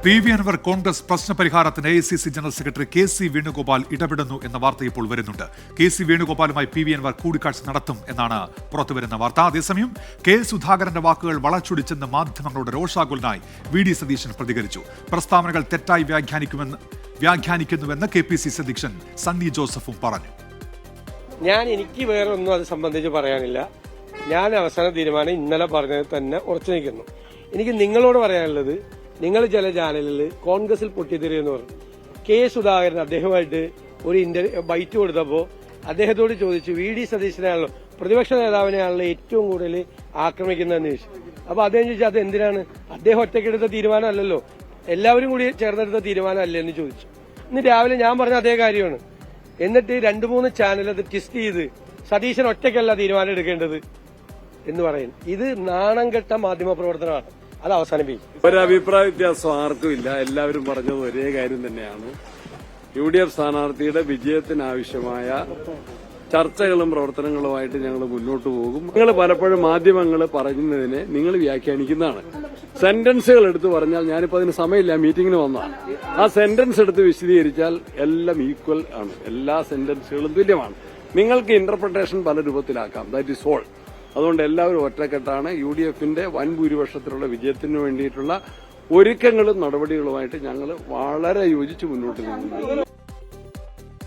PV Anwar Congress പ്രശ്നപരിഹാരത്തിന് AICC general secretary KC Venugopal ഇടപെടുന്നു എന്ന വാർത്ത ഇപ്പോൾ വരുന്നുണ്ട്. KC വേണുഗോപാലുമായി PV അൻവർ കൂടിക്കാഴ്ച നടത്തും എന്നാണ് പുറത്തുവരുന്ന വാർത്ത. അതേസമയം K സുധാകരന്റെ വാക്കുകൾ വളച്ചൊടിച്ചെന്ന് മാധ്യമങ്ങളോട് രോഷാകുലനായി VD സതീശൻ പ്രതികരിച്ചു. പ്രസ്താവനകൾ തെറ്റായി വ്യാഖ്യാനിക്കുന്നുവെന്ന് KPCC അധ്യക്ഷൻ സണ്ണി ജോസഫും പറഞ്ഞു. എനിക്ക് വേറെ ഒന്നും അത് സംബന്ധിച്ച് പറയാനില്ല. ഞാൻ അവസാന തീരുമാനം ഇന്നലെ പറഞ്ഞത് തന്നെ ഉറച്ചു നിൽക്കുന്നു. എനിക്ക് നിങ്ങളോട് പറയാനുള്ളത്, നിങ്ങൾ ചില ചാനലിൽ കോൺഗ്രസിൽ പൊട്ടിത്തെറിയെന്ന് പറഞ്ഞു. K സുധാകരൻ അദ്ദേഹമായിട്ട് ഒരു ബൈറ്റ് കൊടുത്തപ്പോൾ അദ്ദേഹത്തോട് ചോദിച്ചു, VD സതീശനാണല്ലോ പ്രതിപക്ഷ നേതാവിനെയാണല്ലോ ഏറ്റവും കൂടുതൽ ആക്രമിക്കുന്നതെന്ന് ചോദിച്ചു. അപ്പൊ അദ്ദേഹം ചോദിച്ചു, അത് എന്തിനാണ്? അദ്ദേഹം ഒറ്റയ്ക്കെടുത്ത തീരുമാനമല്ലല്ലോ, എല്ലാവരും കൂടി ചേർന്നെടുത്ത തീരുമാനമല്ലേ എന്ന് ചോദിച്ചു. ഇന്ന് രാവിലെ ഞാൻ പറഞ്ഞ അതേ കാര്യമാണ്. എന്നിട്ട് 2-3 ചാനൽ അത് ട്വിസ്റ്റ് ചെയ്ത് സതീശൻ ഒറ്റയ്ക്കല്ല തീരുമാനം എടുക്കേണ്ടത് എന്ന് പറയും. ഇത് നാണം കെട്ട മാധ്യമ പ്രവർത്തനമാണ്. അത് അവസാനിപ്പിക്കും. ഒരഭിപ്രായ വ്യത്യാസം ആർക്കും ഇല്ല. എല്ലാവരും പറഞ്ഞത് ഒരേ കാര്യം തന്നെയാണ്. UDF സ്ഥാനാർത്ഥിയുടെ വിജയത്തിനാവശ്യമായ ചർച്ചകളും പ്രവർത്തനങ്ങളുമായിട്ട് ഞങ്ങൾ മുന്നോട്ട് പോകും. നിങ്ങൾ പലപ്പോഴും മാധ്യമങ്ങൾ പറയുന്നതിനെ നിങ്ങൾ വ്യാഖ്യാനിക്കുന്നതാണ്. സെന്റൻസുകൾ എടുത്ത് പറഞ്ഞാൽ, ഞാനിപ്പോൾ അതിന് സമയമില്ല, മീറ്റിംഗിന് വന്നതാണ്. ആ സെന്റൻസ് എടുത്ത് വിശദീകരിച്ചാൽ എല്ലാം ഈക്വൽ ആണ്. എല്ലാ സെന്റൻസുകളും തുല്യമാണ്. നിങ്ങൾക്ക് ഇന്റർപ്രിട്ടേഷൻ പല രൂപത്തിലാക്കാം. That is all. അതുകൊണ്ട് എല്ലാവരും ഒറ്റക്കെട്ടാണ്. UDFന്റെ വൻ ഭൂരിപക്ഷത്തിലുള്ള വിജയത്തിന് വേണ്ടിയിട്ടുള്ള ഒരുക്കങ്ങളും നടപടികളുമായിട്ട് ഞങ്ങൾ വളരെ യോജിച്ച് മുന്നോട്ട് നീങ്ങുന്നു.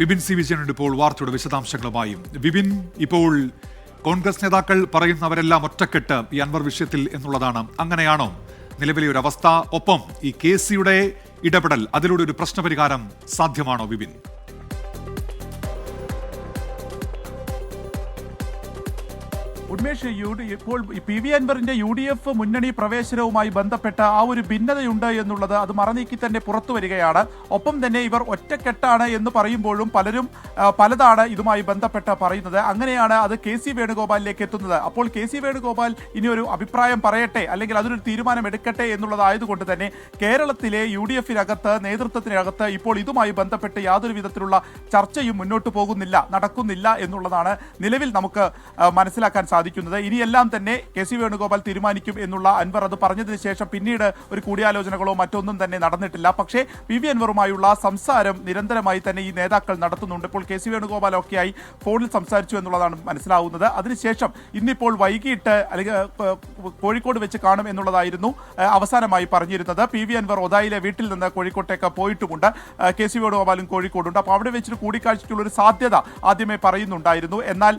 വിപിൻ C വിജയനുണ്ട് ഇപ്പോൾ വാർത്തയുടെ വിശദാംശങ്ങളുമായും. വിപിൻ, ഇപ്പോൾ കോൺഗ്രസ് നേതാക്കൾ പറയുന്നവരെല്ലാം ഒറ്റക്കെട്ട് ഈ അൻവർ വിഷയത്തിൽ എന്നുള്ളതാണ്. അങ്ങനെയാണോ നിലവിലെ ഒരു അവസ്ഥ? ഒപ്പം ഈ KCയുടെ ഇടപെടൽ, അതിലൂടെ ഒരു പ്രശ്നപരിഹാരം സാധ്യമാണോ വിപിൻ? ഉന്മേഷ്, ഇപ്പോൾ PV അൻവറിന്റെ UDF മുന്നണി പ്രവേശനവുമായി ബന്ധപ്പെട്ട ആ ഒരു ഭിന്നതയുണ്ട് എന്നുള്ളത് അത് മറനീക്കി തന്നെ പുറത്തു വരികയാണ്. ഒപ്പം തന്നെ ഇവർ ഒറ്റക്കെട്ടാണ് എന്ന് പറയുമ്പോഴും പലരും പലതാണ് ഇതുമായി ബന്ധപ്പെട്ട് പറയുന്നത്. അങ്ങനെയാണ് അത് KC വേണുഗോപാലിലേക്ക് എത്തുന്നത്. അപ്പോൾ KC വേണുഗോപാൽ ഇനി ഒരു അഭിപ്രായം പറയട്ടെ, അല്ലെങ്കിൽ അതിനൊരു തീരുമാനം എടുക്കട്ടെ എന്നുള്ളതായതുകൊണ്ട് തന്നെ കേരളത്തിലെ UDFനകത്ത്, നേതൃത്വത്തിനകത്ത് ഇപ്പോൾ ഇതുമായി ബന്ധപ്പെട്ട് യാതൊരു വിധത്തിലുള്ള ചർച്ചയും മുന്നോട്ട് പോകുന്നില്ല, നടക്കുന്നില്ല എന്നുള്ളതാണ് നിലവിൽ നമുക്ക് മനസ്സിലാക്കാൻ സാധിക്കുന്നത്. ഇനിയെല്ലാം തന്നെ KC വേണുഗോപാൽ തീരുമാനിക്കും എന്നുള്ള അൻവർ അത് പറഞ്ഞതിന് ശേഷം പിന്നീട് ഒരു കൂടിയാലോചനകളോ മറ്റൊന്നും തന്നെ നടന്നിട്ടില്ല. പക്ഷേ PV അൻവറുമായുള്ള സംസാരം നിരന്തരമായി തന്നെ ഈ നേതാക്കൾ നടത്തുന്നുണ്ട്. ഇപ്പോൾ KC വേണുഗോപാൽ ഒക്കെയായി ഫോണിൽ സംസാരിച്ചു എന്നുള്ളതാണ് മനസ്സിലാവുന്നത്. അതിനുശേഷം ഇന്നിപ്പോൾ വൈകിട്ട് അല്ലെങ്കിൽ കോഴിക്കോട് വെച്ച് കാണും എന്നുള്ളതായിരുന്നു അവസാനമായി പറഞ്ഞിരുന്നത്. PV അൻവർ ഒതായിലെ വീട്ടിൽ നിന്ന് കോഴിക്കോട്ടേക്ക് പോയിട്ടുമുണ്ട്. KC വേണുഗോപാലും കോഴിക്കോടുണ്ട്. അപ്പോൾ അവിടെ വെച്ചിട്ട് കൂടിക്കാഴ്ചയ്ക്കുള്ളൊരു സാധ്യത ആദ്യമേ പറയുന്നുണ്ടായിരുന്നു. എന്നാൽ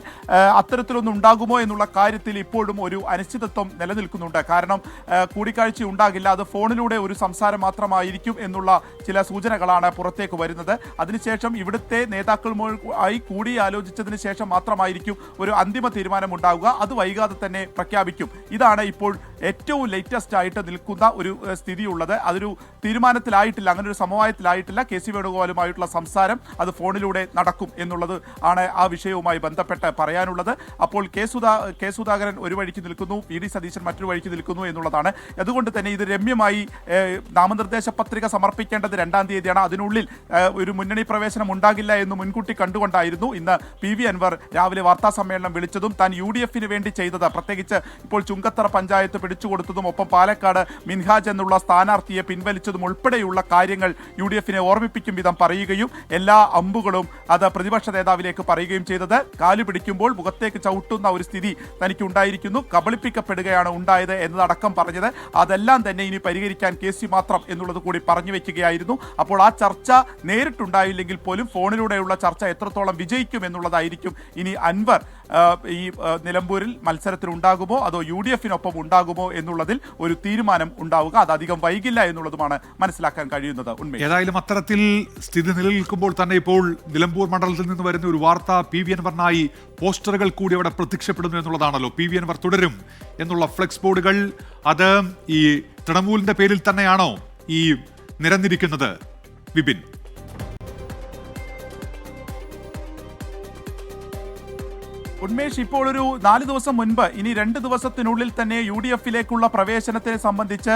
അത്തരത്തിലൊന്നും ഉണ്ടാകുമോ എന്നുള്ള കാര്യത്തിൽ ഇപ്പോഴും ഒരു അനിശ്ചിതത്വം നിലനിൽക്കുന്നുണ്ട്. കാരണം കൂടിക്കാഴ്ച ഉണ്ടാകില്ല, അത് ഫോണിലൂടെ ഒരു സംസാരം മാത്രമായിരിക്കും എന്നുള്ള ചില സൂചനകളാണ് പുറത്തേക്ക് വരുന്നത്. അതിനുശേഷം ഇവിടുത്തെ നേതാക്കളുമായി കൂടിയാലോചിച്ചതിന് ശേഷം മാത്രമായിരിക്കും ഒരു അന്തിമ തീരുമാനം ഉണ്ടാവുക. അത് വൈകാതെ തന്നെ പ്രഖ്യാപിക്കും. ഇതാണ് ഇപ്പോൾ ഏറ്റവും ലേറ്റസ്റ്റ് ആയിട്ട് നിൽക്കുന്ന ഒരു സ്ഥിതിയുള്ളത്. അതൊരു തീരുമാനത്തിലായിട്ടില്ല, അങ്ങനെ ഒരു സമവായത്തിലായിട്ടില്ല. KC വേണുഗോപാലുമായിട്ടുള്ള സംസാരം അത് ഫോണിലൂടെ നടക്കും എന്നുള്ളത് ആണ് ആ വിഷയവുമായി ബന്ധപ്പെട്ട് പറയാനുള്ളത്. അപ്പോൾ K സുധാകരൻ ഒരു വഴിക്ക് നിൽക്കുന്നു, VD സതീശൻ മറ്റൊരു വഴിക്ക് നിൽക്കുന്നു എന്നുള്ളതാണ്. അതുകൊണ്ട് തന്നെ ഇത് രമ്യമായി നാമനിർദ്ദേശ പത്രിക സമർപ്പിക്കേണ്ടത് 2-ാം തീയതിയാണ്. അതിനുള്ളിൽ ഒരു മുന്നണി പ്രവേശനം ഉണ്ടാകില്ല എന്ന് മുൻകൂട്ടി കണ്ടുകൊണ്ടായിരുന്നു ഇന്ന് PV അൻവർ രാവിലെ വാർത്താ സമ്മേളനം വിളിച്ചതും താൻ UDFന് വേണ്ടി ചെയ്തത്, പ്രത്യേകിച്ച് ഇപ്പോൾ ചുങ്കത്തറ പഞ്ചായത്ത് പിടിച്ചുകൊടുത്തതും ഒപ്പം പാലക്കാട് മിൻഹാജ് എന്നുള്ള സ്ഥാനാർത്ഥിയെ പിൻവലിച്ചതും ഉൾപ്പെടെയുള്ള കാര്യങ്ങൾ UDFനെ ഓർമ്മിപ്പിക്കും വിധം പറയുകയും എല്ലാ അമ്പുകളും അത് പ്രതിപക്ഷ നേതാവിലേക്ക് പറയുകയും ചെയ്തത്. കാലു പിടിക്കുമ്പോൾ മുഖത്തേക്ക് ചവിട്ടുന്ന ഒരു സ്ഥിതി തനിക്ക് ഉണ്ടായിരിക്കുന്നു, കബളിപ്പിക്കപ്പെടുകയാണ് ഉണ്ടായത് എന്നതടക്കം പറഞ്ഞത്. അതെല്ലാം തന്നെ ഇനി പരിഹരിക്കാൻ KC മാത്രം എന്നുള്ളത് കൂടി പറഞ്ഞു വെക്കുകയായിരുന്നു. അപ്പോൾ ആ ചർച്ച നേരിട്ടുണ്ടായില്ലെങ്കിൽ പോലും ഫോണിലൂടെയുള്ള ചർച്ച എത്രത്തോളം വിജയിക്കും എന്നുള്ളതായിരിക്കും ഇനി അൻവർ ഈ നിലമ്പൂരിൽ മത്സരത്തിൽ ഉണ്ടാകുമോ അതോ UDFനൊപ്പം ഉണ്ടാകുമോ എന്നുള്ളതിൽ ഒരു തീരുമാനം ഉണ്ടാവുക. അത് അധികം വൈകില്ല എന്നുള്ളതുമാണ് മനസ്സിലാക്കാൻ കഴിയുന്നത്. ഏതായാലും അത്തരത്തിൽ സ്ഥിതി നിലനിൽക്കുമ്പോൾ തന്നെ ഇപ്പോൾ നിലമ്പൂർ മണ്ഡലത്തിൽ നിന്ന് വരുന്ന ഒരു വാർത്ത PV അൻവറിനായി പോസ്റ്ററുകൾ കൂടി അവിടെ പ്രത്യക്ഷപ്പെടുന്നു എന്നുള്ളതാണല്ലോ. PV അൻവർ തുടരും എന്നുള്ള ഫ്ലെക്സ് ബോർഡുകൾ അത് ഈ തൃണമൂലിന്റെ പേരിൽ തന്നെയാണോ ഈ നിരന്നിരിക്കുന്നത് വിപിൻ? ഉന്മേഷ്, ഇപ്പോൾ ഒരു 4 ദിവസം മുൻപ് ഇനി 2 ദിവസത്തിനുള്ളിൽ തന്നെ UDF-ലേക്കുള്ള പ്രവേശനത്തെ സംബന്ധിച്ച്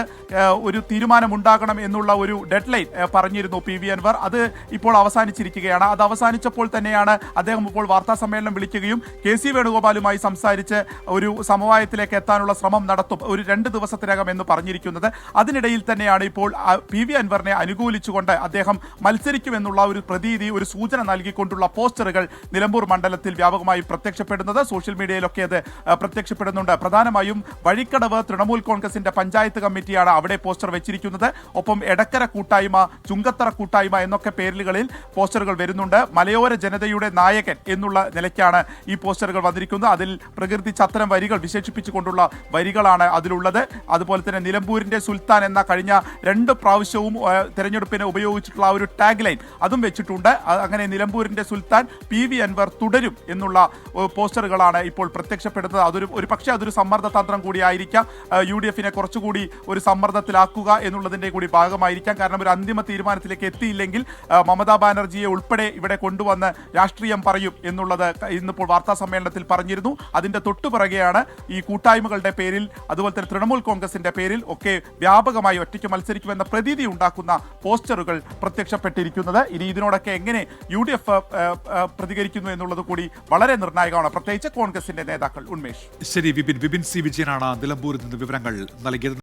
ഒരു തീരുമാനമുണ്ടാകണം എന്നുള്ള ഒരു ഡെഡ് ലൈൻ പറഞ്ഞിരുന്നു PV അൻവർ. അത് ഇപ്പോൾ അവസാനിച്ചിരിക്കുകയാണ്. അത് അവസാനിച്ചപ്പോൾ തന്നെയാണ് അദ്ദേഹം ഇപ്പോൾ വാർത്താ സമ്മേളനം വിളിക്കുകയും KC വേണുഗോപാലുമായി സംസാരിച്ച് ഒരു സമവായത്തിലേക്ക് എത്താനുള്ള ശ്രമം നടത്തും ഒരു 2 ദിവസത്തിനകം എന്ന് പറഞ്ഞിരിക്കുന്നത്. അതിനിടയിൽ തന്നെയാണ് ഇപ്പോൾ PV അൻവറിനെ അനുകൂലിച്ചുകൊണ്ട് അദ്ദേഹം മത്സരിക്കുമെന്നുള്ള ഒരു പ്രതീതി, ഒരു സൂചന നൽകിക്കൊണ്ടുള്ള പോസ്റ്ററുകൾ നിലമ്പൂർ മണ്ഡലത്തിൽ വ്യാപകമായി പ്രത്യക്ഷപ്പെടുന്നത്. സോഷ്യൽ മീഡിയയിലൊക്കെ അത് പ്രത്യക്ഷപ്പെടുന്നുണ്ട്. പ്രധാനമായും വഴിക്കടവ് തൃണമൂൽ കോൺഗ്രസിന്റെ പഞ്ചായത്ത് കമ്മിറ്റിയാണ് അവിടെ പോസ്റ്റർ വെച്ചിരിക്കുന്നത്. ഒപ്പം എടക്കര കൂട്ടായ്മ, ചുങ്കത്തറ കൂട്ടായ്മ എന്നൊക്കെ പേരുകളിൽ പോസ്റ്ററുകൾ വരുന്നുണ്ട്. മലയോര ജനതയുടെ നായകൻ എന്നുള്ള നിലയ്ക്കാണ് ഈ പോസ്റ്ററുകൾ വന്നിരിക്കുന്നത്. അതിൽ പ്രകൃതിച്ച അത്തരം വരികൾ വിശേഷിപ്പിച്ചുകൊണ്ടുള്ള വരികളാണ് അതിലുള്ളത്. അതുപോലെ തന്നെ നിലമ്പൂരിന്റെ സുൽത്താൻ എന്ന കഴിഞ്ഞ 2 പ്രാവശ്യവും തെരഞ്ഞെടുപ്പിന് ഉപയോഗിച്ചിട്ടുള്ള ഒരു ടാഗ് ലൈൻ അതും വെച്ചിട്ടുണ്ട്. അങ്ങനെ നിലമ്പൂരിന്റെ സുൽത്താൻ PV അൻവർ തുടരും എന്നുള്ള പോസ്റ്ററുകളാണ് ഇപ്പോൾ പ്രത്യക്ഷപ്പെടുന്നത്. ഒരു പക്ഷേ അതൊരു സമ്മർദ്ദ തന്ത്രം കൂടിയായിരിക്കാം. UDF-നെ കുറച്ചുകൂടി ഒരു സമ്മർദ്ദത്തിലാക്കുക എന്നുള്ളതിന്റെ കൂടി ഭാഗമായിരിക്കാം. കാരണം ഒരു അന്തിമ തീരുമാനത്തിലേക്ക് എത്തിയില്ലെങ്കിൽ മമതാ ബാനർജിയെ ഉൾപ്പെടെ ഇവിടെ കൊണ്ടുവന്ന് രാഷ്ട്രീയം പറയും എന്നുള്ളത് ഇന്നിപ്പോൾ വാർത്താ സമ്മേളനത്തിൽ പറഞ്ഞിരുന്നു. അതിന്റെ തൊട്ടുപിറകെയാണ് ഈ കൂട്ടായ്മകളുടെ പേരിൽ, അതുപോലെ തന്നെ തൃണമൂൽ കോൺഗ്രസിന്റെ പേരിൽ ഒക്കെ വ്യാപകമായി ഒറ്റയ്ക്ക് മത്സരിക്കുമെന്ന പ്രതീതി ഉണ്ടാക്കുന്ന പോസ്റ്ററുകൾ പ്രത്യക്ഷപ്പെട്ടിരിക്കുന്നത്. ഇനി ഇതിനോടൊക്കെ എങ്ങനെ UDF പ്രതികരിക്കുന്നു എന്നുള്ളത് കൂടി വളരെ നിർണായകമാണ്, പ്രത്യേകിച്ച് കോൺഗ്രസിന്റെ നേതാക്കൾ. ഉന്മേഷ്, ശരി. വിപിൻ സി വിജയനാണ് നിലമ്പൂരിൽ നിന്ന് വിവരങ്ങൾ നൽകിയത്.